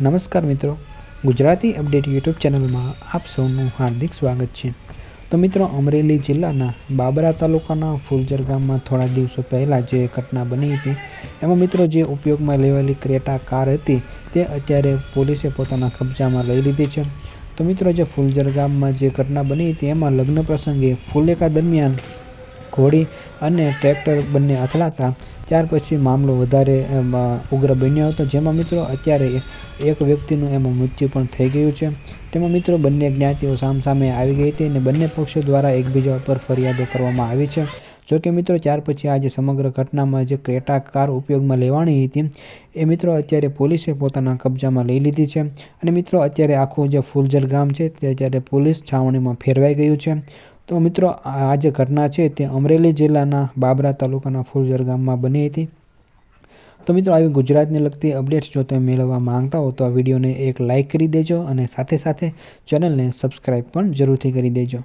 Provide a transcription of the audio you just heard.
નમસ્કાર મિત્રો, Gujarati update YouTube ચેનલમાં આપ સૌનું હાર્દિક સ્વાગત છે। તો મિત્રો, અમરેલી જિલ્લાના બાબરા તાલુકાના ફુલઝર ગામમાં થોડા દિવસો પહેલાં જે ઘટના બની હતી એમાં મિત્રો જે ઉપયોગમાં લેવાયેલી ક્રેટા કાર હતી તે અત્યારે પોલીસે પોતાના કબજામાં લઈ લીધી છે। તો મિત્રો, જે ફુલઝર ગામમાં જે ઘટના બની હતી એમાં લગ્ન પ્રસંગે ફુલેકા દરમિયાન ઘોડી અને ટ્રેક્ટર બંને અથડાતા ત્યાર પછી મામલો વધારે ઉગ્ર બન્યો હતો, જેમાં મિત્રો અત્યારે એક વ્યક્તિનું એમાં મૃત્યુ પણ થઈ ગયું છે। તેમાં મિત્રો બંને જ્ઞાતિઓ સામસામે આવી ગઈ હતી અને બંને પક્ષો દ્વારા એકબીજા પર ફરિયાદો કરવામાં આવી છે। જોકે મિત્રો ત્યાર પછી આ જે સમગ્ર ઘટનામાં જે ક્રેટા કાર ઉપયોગમાં લેવાની હતી એ મિત્રો અત્યારે પોલીસે પોતાના કબજામાં લઈ લીધી છે અને મિત્રો અત્યારે આખું જે ફુલઝર ગામ છે તે અત્યારે પોલીસ છાવણીમાં ફેરવાઈ ગયું છે। તો મિત્રો આ જે ઘટના છે તે અમરેલી જિલ્લાના બાબરા તાલુકાના ફુલઝર ગામમાં બની હતી। તો મિત્રો આવી ગુજરાતને લગતી અપડેટ્સ જો તમે મેળવવા માંગતા હો તો આ વિડીયોને એક લાઇક કરી દેજો અને સાથે સાથે ચેનલને સબસ્ક્રાઈબ પણ જરૂરથી કરી દેજો।